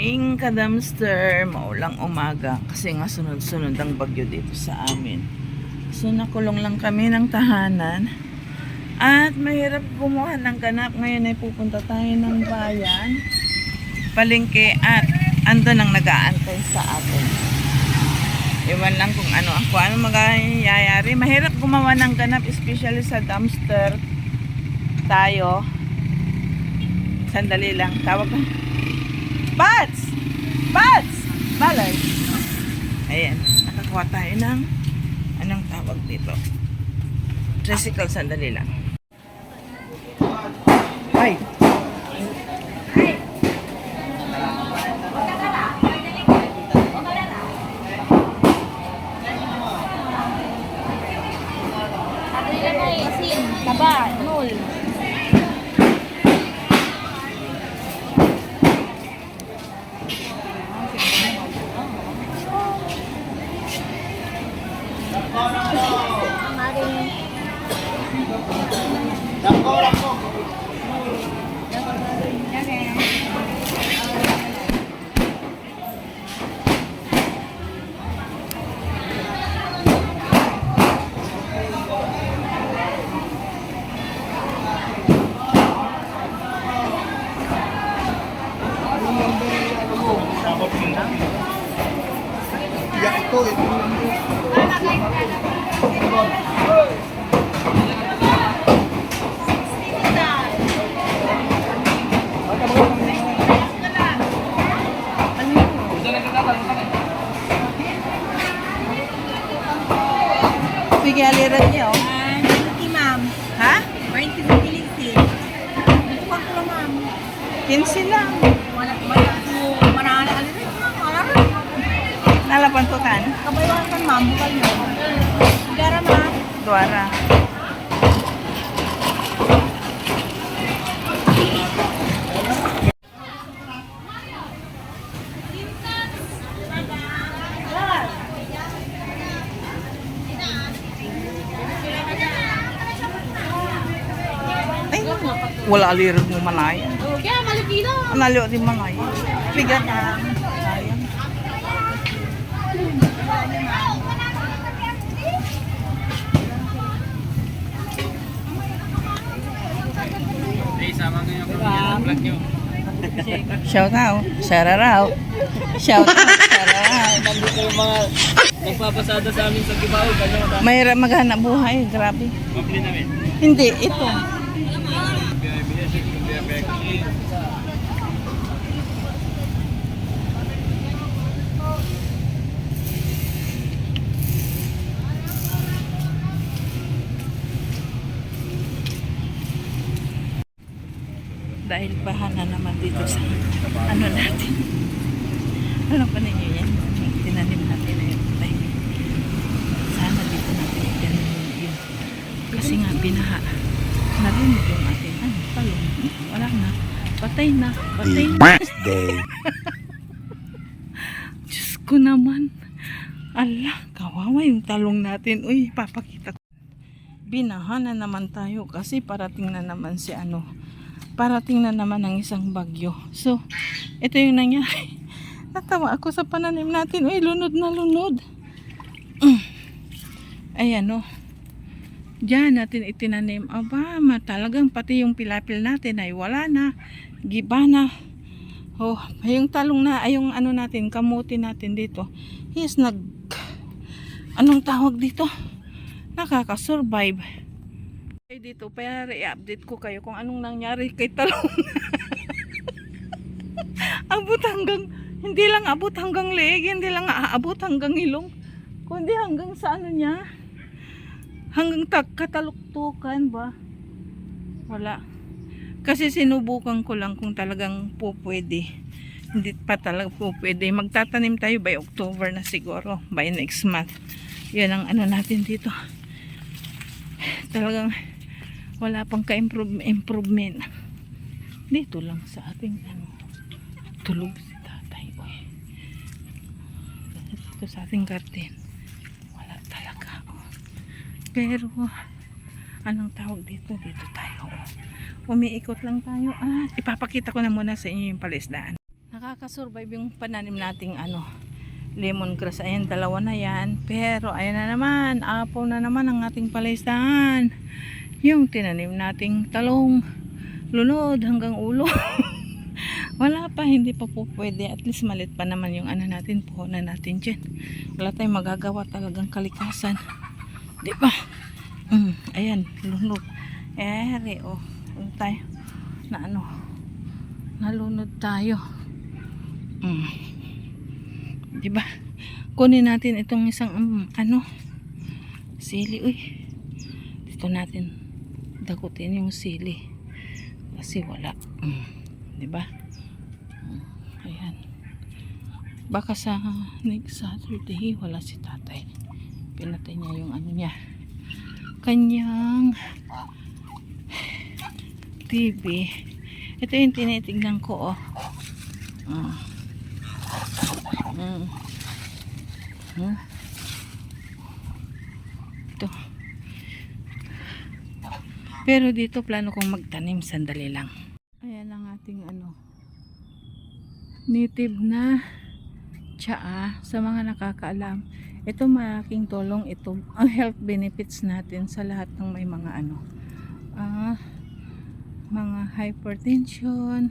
morning ka-dumpster, maulang umaga kasi nga sunod-sunod ang bagyo dito sa amin. So nakulong lang kami ng tahanan at mahirap gumawa ng ganap. Ngayon ay pupunta tayo ng bayan, palengke, at ando nang nag-aantay sa atin. Iwan lang kung ano magyayari. Mahirap gumawa ng ganap, especially sa dumpster tayo. Sandali lang, tawag ko. Bats! Bats! Balay! Ayan, nakakuha tayo ng anong tawag dito. Tricycle, sandali lang. Ay! Taba, nul. Sige, aliran niyo. Hindi, ma'am. Ha? 20 pinilisin. Ito pa ko, ma'am. 15 lang. Wala manana alirin, ma'am. Wala rin. Nalapantukan. Kabayawan kan, ma'am. Bukal nyo. Gara, ma'am. Duara. Ay, wala aliran mo manay. Kaya, malipino. Analiw din manay. Bigat na. Sayang. Shout out. Shout out. Shout out. Shout out. Nandito yung mga nagpapasada sa amin sa Kibaw. Mahirap maghanap buhay. Grabe. Mabili namin. Hindi, ito. Dahil bahan na naman dito sa ano natin. Alam pa ninyo yan? Yung tinanim natin na yung tayo. Sana dito natin itanim yun. Kasi nga binaha. Narinig yung ating talong. Wala na. Patay na. Patay na. Diyos ko naman. Ala, kawawa yung talong natin. Uy, papakita ko. Binaha na naman tayo kasi parating na naman si ano. Parating na naman ang isang bagyo. So, ito yung nangyari. Natawa ako sa pananim natin. Uy, lunod na lunod. Ayan o. Diyan natin itinanim. Aba, talagang pati yung pilapil natin ay wala na. Giba na. Oh, yung talong na, ay yung ano natin, kamuti natin dito. Yes, anong tawag dito? Nakaka-survive. Dito, para i-update ko kayo kung anong nangyari kay talong. Abot hanggang, hindi lang abot hanggang leeg, hindi lang aabot hanggang ilong, kundi hanggang sa ano niya, hanggang kataluktukan ba? Wala. Kasi sinubukan ko lang kung talagang po pwede. Hindi pa talaga po pwede. Magtatanim tayo by October na siguro, by next month. Yan ang ano natin dito. Talagang wala pang ka-improvement. Dito lang sa ating ano, tulog si tatay. Oy. Dito sa ating garden. Wala talaga. Oh. Pero anong tawag dito? Dito tayo. Umiikot lang tayo. Ipapakita ko na muna sa inyo yung palisdaan. Nakakasurvive yung pananim nating lemongrass. Ayan, dalawa na yan. Pero ayan na naman, apaw na naman ang ating palaisdaan. Yung tinanim nating talong, lunod hanggang ulo. Wala pa, hindi pa po pwede. At least malit pa naman yung natin, puhunan natin dyan. Wala tayong magagawa, talagang kalikasan. Di ba? Ayan, lunod. Tayo na nalunod tayo. Di ba? Kunin natin itong isang sili. Uy, dito natin dakutin yung sili kasi wala. Di ba? Ayan. Baka sa next Saturday wala si tatay. Pinatay niya yung niya, kanyang TV. Ito yung tinitignan ko. Ito. Pero dito plano kong magtanim, sandali lang. Ayan ang ating native na tsaa. Sa mga nakakaalam, ito malaking tulong ito ang health benefits natin sa lahat ng may mga mga hypertension.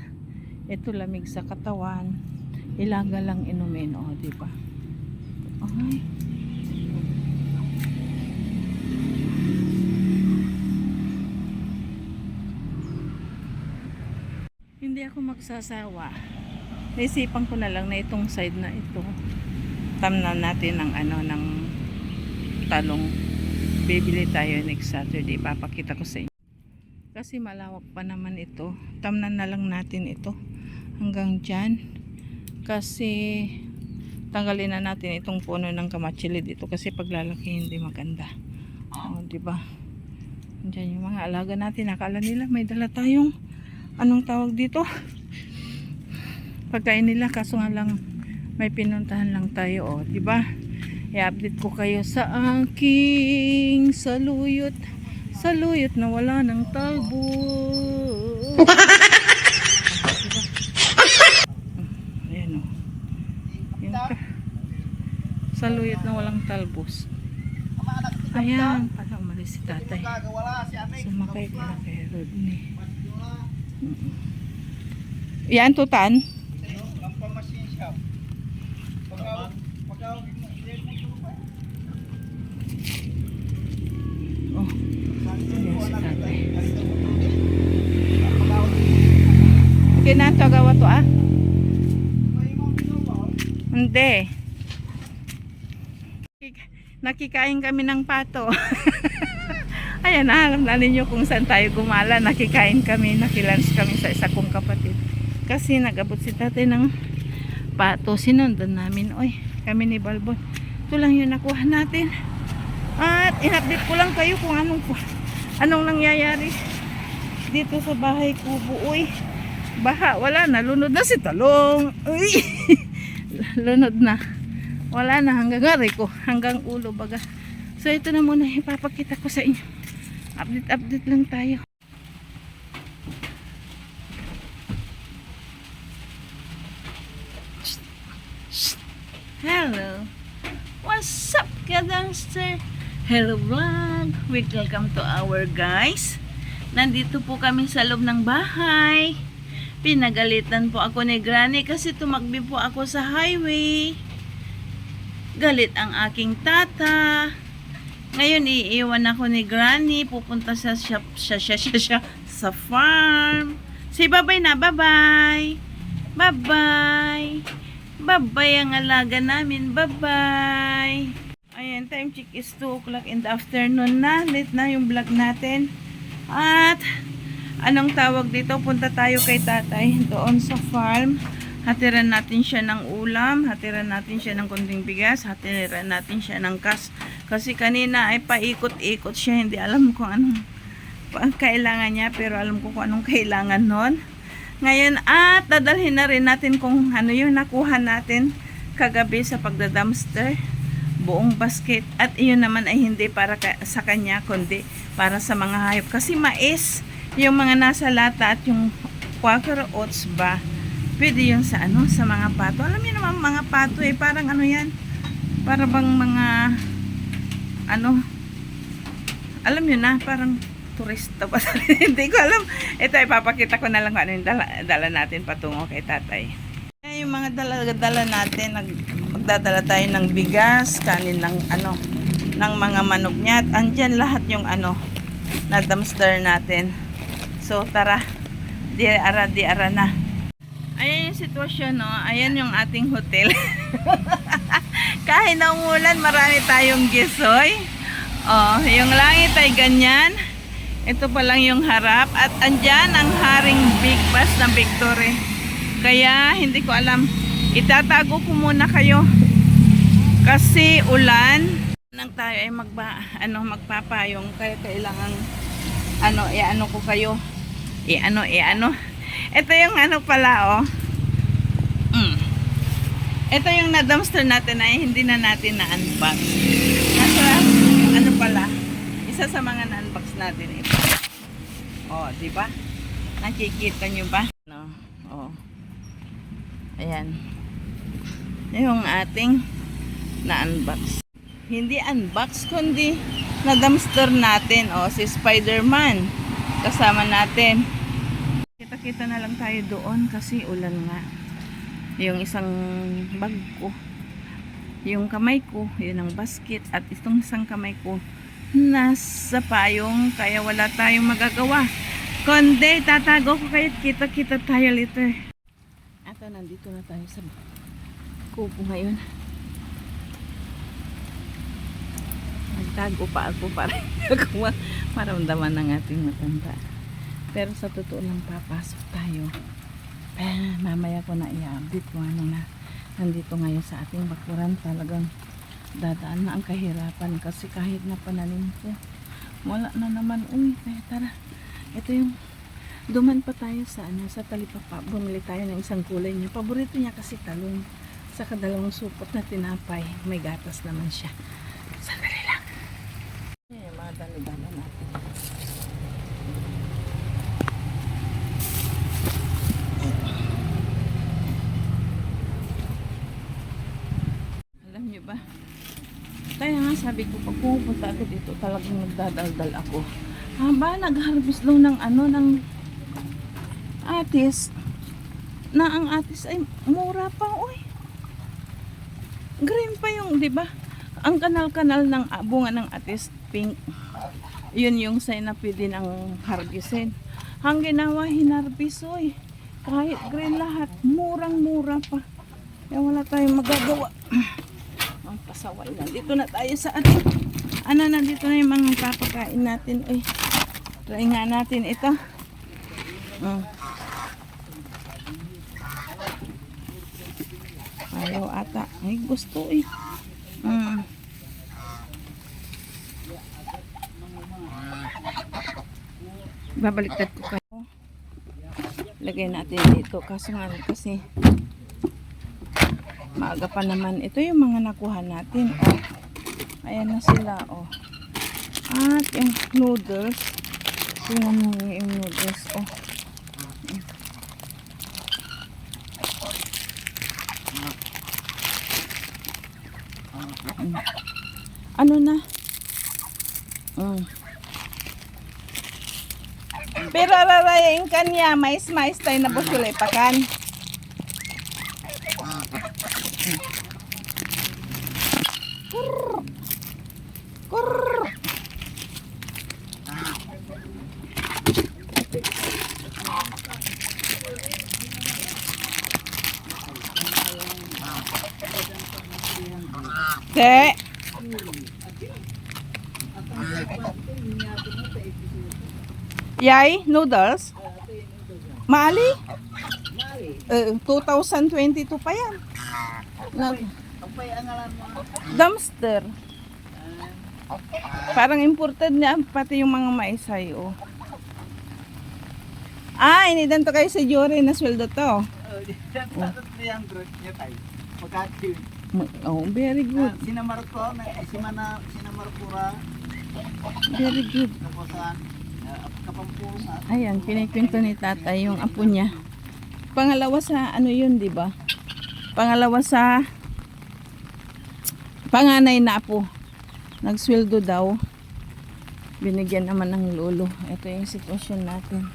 Ito lamig sa katawan, ilaga lang inumin, di ba? Okay. Hindi ako magsasawa. Naisipan ko na lang na itong side na ito, tamnan natin ng ng talong. Bibili tayo next Saturday, papakita ko sa inyo. Kasi malawak pa naman ito. Tamnan na lang natin ito hanggang dyan. Kasi tanggalin na natin itong puno ng kamatsili dito kasi paglalaki hindi maganda. Di ba? Diyan yung mga alaga natin. Akala nila may dala tayong anong tawag dito? Pagkain nila, kaso nga lang may pinuntahan lang tayo, di ba? I-update ko kayo sa aking saluyot. Saluyot na wala ng talbo. Ayan saluyot na walang talbos. Ayan, para umalis si tatay. Sumakay ka na kay Rodney. Yan, tutan. Oh, yan si tatay. Kinatagawa to Hindi. Nakikain kami ng pato. Ayan, alam na ninyo kung saan tayo gumala. Nakikain kami, nakilans kami sa isa kong kapatid. Kasi nagabot si tatay ng pato. Sinundan namin. Oy, kami ni Balbon. Ito lang yung nakuha natin. At in-update ko lang kayo kung anong nangyayari dito sa bahay kubo. Uy, baha, wala na. Lunod na si talong. Uy, lunod na. Wala na hanggang gari ko, hanggang ulo baga. So ito na muna ipapakita ko sa inyo. Update lang tayo. Hello. What's up, Kadangster? Hello vlog. Welcome to our guys. Nandito po kami sa loob ng bahay. Pinagalitan po ako ni Granny kasi tumakbi po ako sa highway. Galit ang aking tata. Ngayon iiwan ako ni Granny, pupunta sa sa farm. Say bye-bye na, bye-bye. Bye-bye. Bye-bye ang alaga namin, bye-bye. Ayan, time check is 2 o'clock in the afternoon na. Late na yung vlog natin. At anong tawag dito? Punta tayo kay tatay doon sa farm. Hatiran natin siya ng ulam, hatiran natin siya ng kunting bigas, hatiran natin siya ng kasi kanina ay paikot-ikot siya, hindi alam kung anong kailangan niya, pero alam ko kung anong kailangan nun. Ngayon at dadalhin na rin natin kung ano yung nakuha natin kagabi sa pagda-dumpster, buong basket, at iyon naman ay hindi para sa kanya kundi para sa mga hayop kasi mais yung mga nasa lata at yung quaker oats ba. Pwede yun sa ano, sa mga pato. Alam niyo naman mga pato eh, parang ano yan? Para bang mga ano? Alam niyo na, parang turista pa. Hindi ko alam. Ito, ipapakita ko na lang kung ano yung dala natin patungo kay tatay. Yung mga dala natin, magdadala tayo ng bigas, kanin ng ano, ng mga manok niya. At andyan lahat yung ano, na dumpster natin. So, tara. Di ara na. Ayan yung sitwasyon, no? Ayan yung ating hotel. Kahit na umulan, marami tayong gisoy. Oh, yung langit ay ganyan. Ito pa lang yung harap. At andyan ang haring big bus ng Victory. Kaya, hindi ko alam. Itatago ko muna kayo. Kasi ulan. Nang tayo ay magpapayong. Kaya kailangan, i-ano ko kayo. I-ano. Ito yung ano pala, oh. Ito yung na-dumpster natin ay hindi na natin na-unbox. Nasa, ano pala, isa sa mga na-unbox natin ito. Oh, di ba? Nakikita nyo ba? No. Oh. Ayan. Yung ating na-unbox. Hindi unbox, kundi na-dumpster natin. Oh, si Spider-Man. Kasama natin. Kita-kita na lang tayo doon kasi ulan nga. Yung isang bag ko, yung kamay ko, yun ang basket, at itong isang kamay ko nasa payong, kaya wala tayong magagawa kundi tatago ko kayo. Kita-kita tayo later. At nandito na tayo sa kubo ngayon. Nagtago pa ako para maramdaman ng ating matanda. Pero sa totoo lang, papasok tayo. Mamaya ko na i-update kung ano na nandito ngayon sa ating bakuran. Talagang dadaan na ang kahirapan kasi kahit na pananim ko, wala na naman. Uy, kaya tara. Ito yung duman pa tayo sa sa talipapa. Bumili tayo ng isang kulay niya. Paborito niya kasi talong. Sa kadalawang supot na tinapay. May gatas naman siya. Sandali lang. Yung mga dalo-dalo natin. Ba? Kaya nga sabi ko, pag pupunta ako dito, talagang nagdadaldal ako. Haba, nag-harvest daw ng ng atis. Na ang atis ay mura pa, uy. Green pa yung, di ba? Ang kanal-kanal ng bunga ng atis, pink. Yun yung sign na pwede ng harvestin. Ang ginawa, hinarbis, uy. Kahit green lahat, murang-mura pa. Kaya wala tayong magagawa. Ang pasaway. Nandito na tayo sa ating nandito na yung mga papakain natin. Uy, try nga natin ito. Ayaw ata. Ay, gusto eh. Babaliktad ko kayo. Lagay natin dito. Kaso nga kasi maaga pa naman. Ito yung mga nakuha natin. Oh. Ayan na sila. Oh. At yung noodles. Tingnan mo yung noodles. Oh. Ano na? Pero rarayain kanya. Mais-mais tayo na busulay pakan. Te. Yay, noodles. Mali? 2022 pa yan. Dumpster. Parang imported niya pati yung mga maisay. Oh. Inidan to kayo sa Jory na sweldo to. Oh, very good. Sinamar ko, sinamar pura. Very good. Kapampuro sa Ayan, pinikwento ni tatay yung apo niya. Pangalawa sa ano yun, di ba? Pangalawa sa panganay na apo. Nagsweldo daw. Binigyan naman ng lolo. Ito yung sitwasyon natin.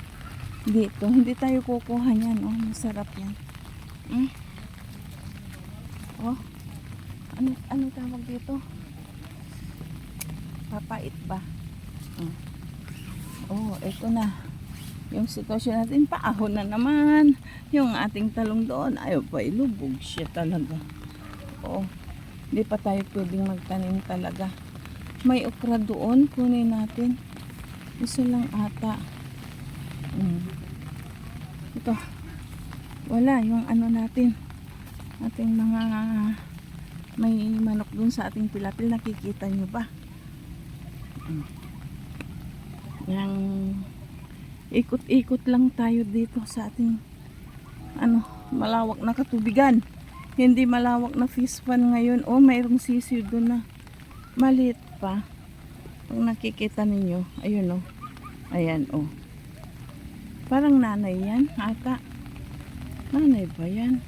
Dito, hindi tayo kukuha niyan. Oh, masarap yan. Oh, ano tawag dito? Papait ba? Oh, ito na. Yung sitwasyon natin, paahon na naman. Yung ating talong doon, ayaw pa, ilubog siya talaga. Oo, hindi pa tayo pwedeng magtanim talaga. May okra doon, kunin natin. Isa lang ata. Ito, wala, yung ano natin. Ating mga, may manok doon sa ating pilapil, nakikita nyo ba? Yang ikot-ikot lang tayo dito sa ating malawak na katubigan. Hindi malawak na fish pond ngayon. Oh, mayroong sisiw doon na maliit pa. Pag nakikita ninyo, ayun oh. Ayan oh. Parang nanay yan ata. Nanay ba yan?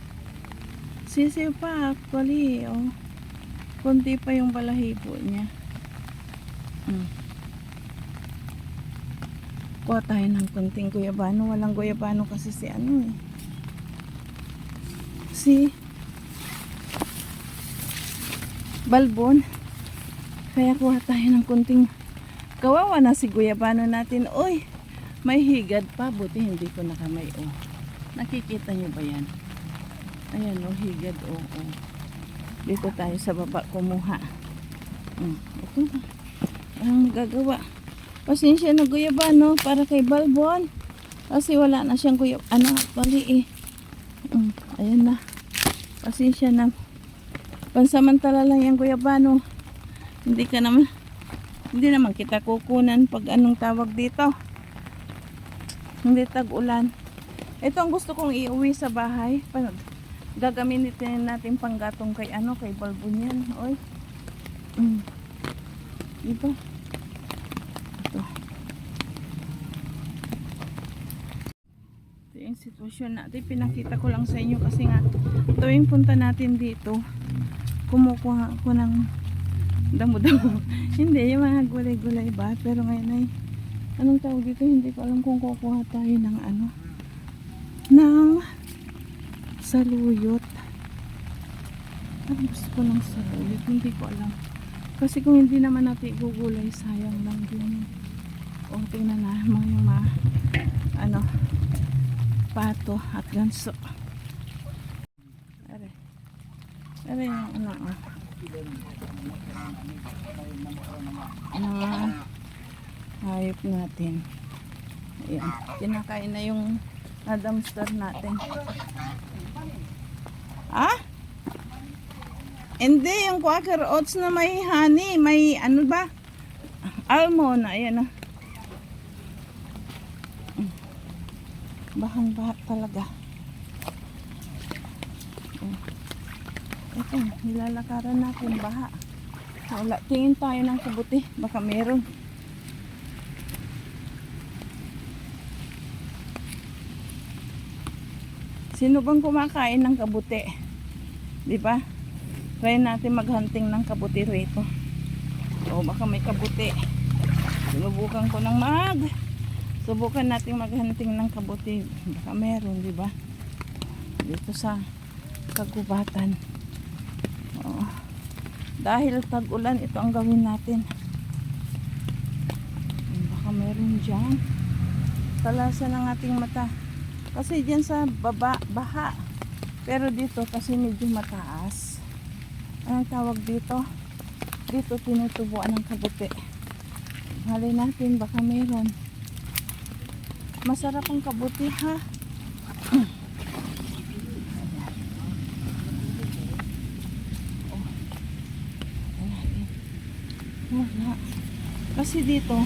Sisiw pa actually oh. Kunti pa yung balahibo niya. Kuha tayo ng kunting guyabano. Walang guyabano kasi si ano eh. Si Balbon. Kaya kuha tayo ng kunting. Kawawa na si guyabano natin. Uy, may higad pa. Buti hindi ko nakamay. Oh. Nakikita nyo ba yan? Ayan oh, higad oh. Dito tayo sa baba kumuha. Ito na. Ang gagawa. Pasensya na guyabano para kay Balbon. Kasi wala na siyang actually eh. Ayan na. Pasensya na. Pansamantala lang yung guyabano. Hindi naman kita kukunan pag anong tawag dito. Hindi tag-ulan. Ito ang gusto kong iuwi sa bahay. Gagamitin natin panggatong kay Balbon yan. Oy. Diba? Ito yung sitwasyon natin. Pinakita ko lang sa inyo kasi nga tuwing punta natin dito kumukuha ako ng damo-damo. Hindi, yung mga gulay-gulay ba? Pero ngayon ay anong tawag dito? Hindi ko alam kung kukuha tayo ng ng saluyot. Ano gusto ko ng saluyot? Hindi ko alam. Kasi kung hindi naman natin gugulay, sayang lang din. O, tingnan na yung pato at ganso. Are yung hayop natin. Ayan. Kinakain na yung dumpster natin. Hindi, yung Quaker Oats na may honey, may almond, ayan o. Bahang-baha talaga. Ito, nilalakaran natin, baha. Wala, tingin tayo ng kabuti, baka meron. Sino bang kumakain ng kabuti? Diba? Try natin maghunting ng kabuti rito. O baka may kabuti. Subukan natin maghunting ng kabuti. Baka meron, di ba? Dito sa kagubatan. O, dahil tag-ulan, ito ang gawin natin. Baka meron dyan. Talasan ang ating mata. Kasi dyan sa baba, baha. Pero dito kasi medyo mataas. Anong tawag dito? Dito tinutubuan ng kabuti. Halay natin, baka meron. Masarap ang kabuti, ha? Wala. Kasi dito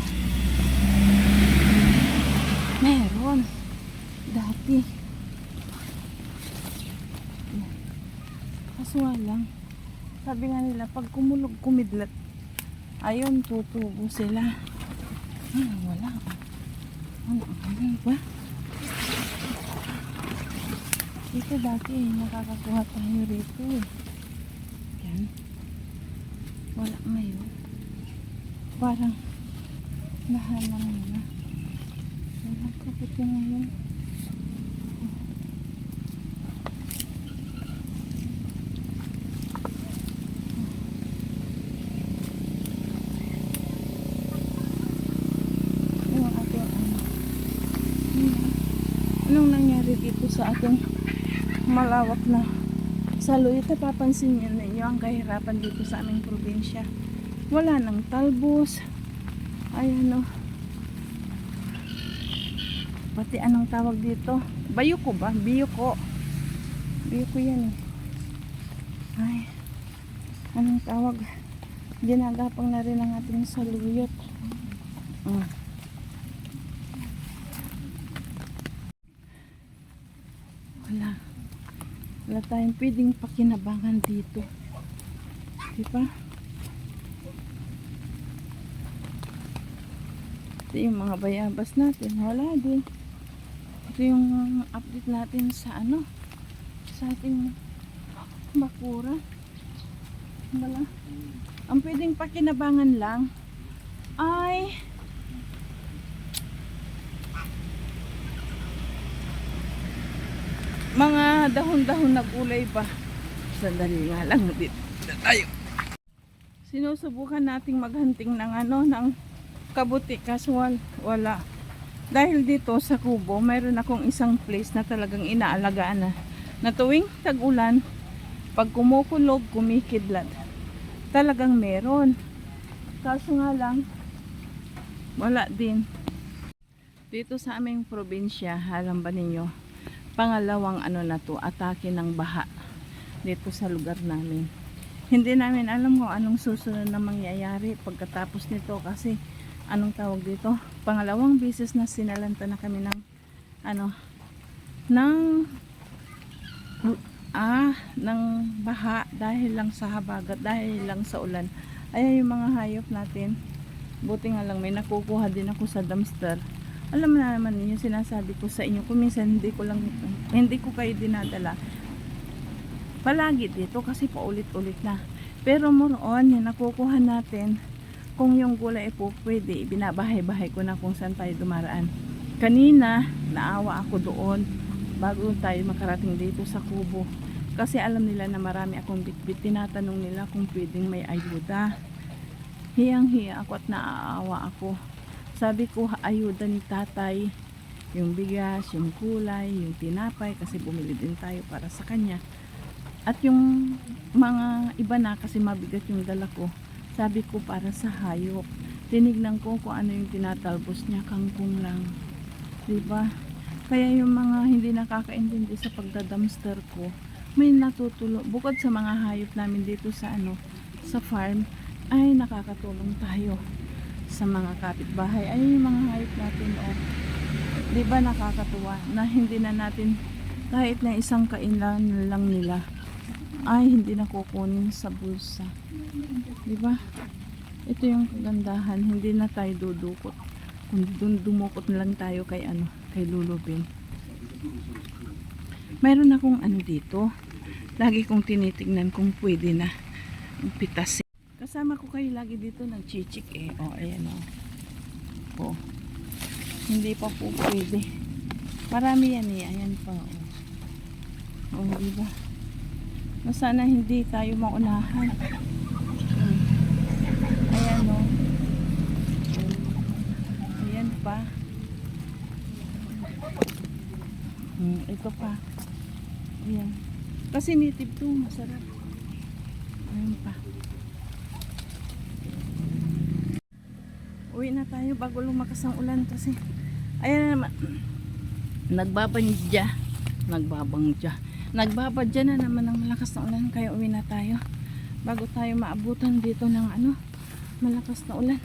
meron dati. Kaso lang, sabi nga nila pag kumidlat, ayun, tutubo sila. Wala. Ano ba? Dito dati, nakakakuha tayo rito eh. Yan. Wala ngayon. Parang nahalang na. Walang kaputi ngayon. Yung ating anong nangyari dito sa ating malawak na saluyot? Papansin niyo ninyo ang kahirapan dito sa aming probinsya. Wala nang talbos. Ayan o. Pati anong tawag dito? Bayuko ba? Biyuko. Biyuko yan eh. Ay. Anong tawag? Ginagapang na rin ang ating saluyot. Wala tayong pwedeng pakinabangan dito. Diba? Ito yung mga bayabas natin. Wala din. Ito yung update natin sa ano, sa ating bakura. Wala. Ang pwedeng pakinabangan lang ay mga dahon-dahon na gulay pa. Sandali nga lang dito tayo. Sinusubukan nating maghunting ng ano, ng kabuti, kasual wala. Dahil dito sa kubo, mayroon akong isang place na talagang inaalagaan na tuwing tag-ulan, pag kumukulog, kumikidlat. Talagang meron. Kaso nga lang, wala din. Dito sa aming probinsya, alam ba ninyo, pangalawang ano na to, atake ng baha dito sa lugar namin. Hindi namin alam kung anong susunod na mangyayari pagkatapos nito kasi anong tawag dito, pangalawang beses na sinalanta na kami ng ano, ng baha dahil lang sa habagat, dahil lang sa ulan. Ayan yung mga hayop natin. Buti nga lang may nakukuha din ako sa dumpster. Alam na naman niyo, sinasabi ko sa inyo, kung minsan hindi ko kayo dinadala palagi dito kasi paulit-ulit na. Pero more on, yung nakukuha natin, kung yung gulay po pwede, binabahay-bahay ko na kung saan tayo dumaraan. Kanina, naawa ako doon bago tayo makarating dito sa kubo. Kasi alam nila na marami akong bitbit. Tinatanong nila kung pwedeng may ayuda. Hiyang-hiya ako at naaawa ako. Sabi ko, ayuda ni tatay, yung bigas, yung kulay, yung tinapay, kasi bumili din tayo para sa kanya. At yung mga iba na, kasi mabigat yung dala ko, sabi ko para sa hayop. Tinignan ko kung ano yung tinatalbos niya, kangkong lang. Diba? Kaya yung mga hindi nakakaintindi sa pagdadumpster ko, may natutulo. Bukod sa mga hayop namin dito sa ano, sa farm, ay nakakatulong tayo sa mga kapitbahay. Ay yung mga hayop natin, oh. Diba nakakatuwa na hindi na natin kahit na isang kainan lang nila ay hindi na kukunin sa bulsa. Diba? Ito yung kagandahan, hindi na tayo dudukot. Kung dumukot na lang tayo kay ano, kay Lulubin. Mayroon akong ano dito. Lagi kong tinitignan kung pwede na pitasin. Kasama ko kayo lagi dito nagchichik eh. Oh, ayan oh. Oh. Hindi pa po pwede. Marami yan eh. Ayan pa oh. Oh, diba? Sana hindi tayo maunahan. Ayan oh. Ayan pa. Ito pa. Ayan. Kasi native to, masarap. Ayan pa. Uwi na tayo bago lumakas ang ulan kasi ayan naman. Nagbabadya na naman ng malakas na ulan, kaya uwi na tayo bago tayo maabutan dito ng ano, malakas na ulan.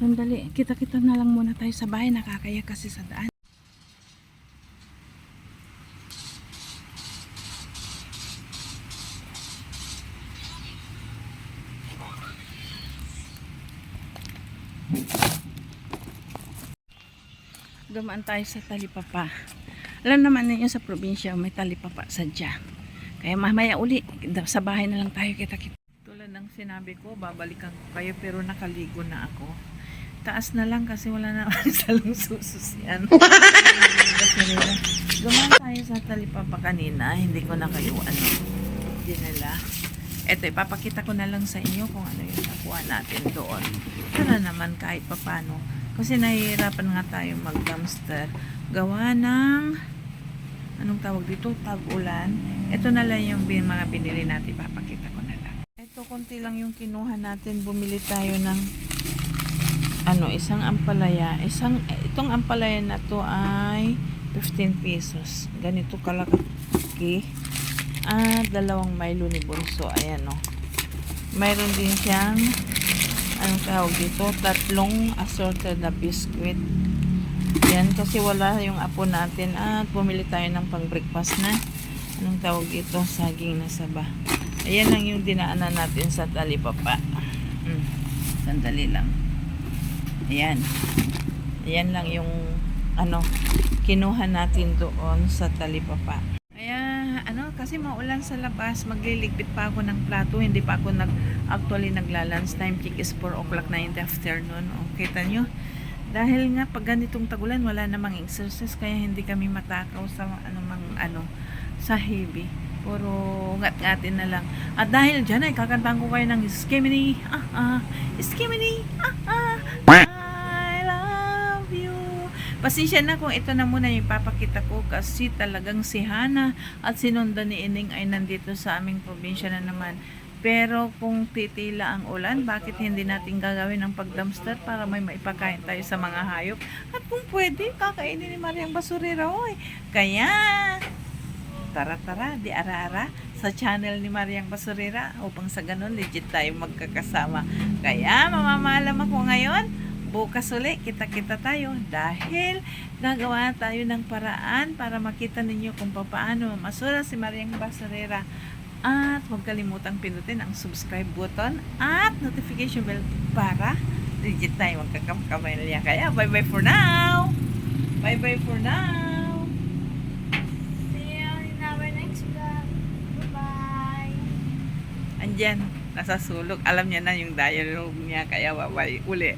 Sandali, kita-kita na lang muna tayo sa bahay, nakakaya kasi sa daan. Dumaan tayo sa talipapa. Alam naman ninyo sa probinsya, may talipapa sadya. Kaya mamaya uli, sa bahay na lang tayo kita-kita. Tulad ng sinabi ko, babalikan ko kayo pero nakaligo na ako. Taas na lang kasi wala na salang sususian. Gumawa tayo sa talipapa kanina, hindi ko na kayo dinala. Eto, ipapakita ko na lang sa inyo kung ano yung nakuha natin doon. Para naman kahit papano. Kasi nahihirapan nga tayo mag-dumpster. Gawa ng, anong tawag dito? Tag-ulan. Ito na lang yung mga binili natin. Ipapakita ko na lang. Ito, konti lang yung kinuha natin. Bumili tayo ng isang ampalaya. Itong ampalaya na to ay 15 pesos. Ganito kalaki. At 2 Milo ni Bunso. Ayan o. Mayroon din siyang anong tawag dito? 3 assorted na biscuit. Yan. Kasi wala yung apo natin. At bumili tayo ng pang breakfast na anong tawag dito? Saging na saba. Ayan lang yung dinaanan natin sa talipapa. Sandali lang. Ayan. Ayan lang yung kinuha natin doon sa talipapa. Kasi maulan sa labas, magliligpit pa ako ng plato, hindi pa ako actually nagla-lunch time, check is 4 o'clock na in the afternoon. Kita nyo, dahil nga pag ganitong tagulan, wala namang exercise, kaya hindi kami matakaw sa sa heavy. Puro ngat-ngatin na lang. At dahil dyan ay kakantahan ko kayo ng Skimini, Skimini, I love you. Pasensya na kung ito na muna yung papakita ko kasi talagang si Hana at sinundan ni Ining ay nandito sa aming probinsya na naman. Pero kung titila ang ulan, bakit hindi natin gagawin ang pag-dumpster para may maipakain tayo sa mga hayop? At kung pwede, kakainin ni Mariang Basurera. Oy. Kaya, tara-tara, di ara-ara sa channel ni Mariang Basurera upang sa ganun legit tayo magkakasama. Kaya, mamamalam ako ngayon. Bukas uli, kita-kita tayo dahil gagawa tayo ng paraan para makita ninyo kung paano masura si Mariang Basurera. At huwag kalimutang pinutin ang subscribe button at notification bell para legit tayo magkakakamay. Kaya bye-bye for now! Bye-bye for now! See you in our next vlog. Bye-bye. Andyan, nasa sulok. Alam niya na yung dialogue niya kaya bye-bye uli.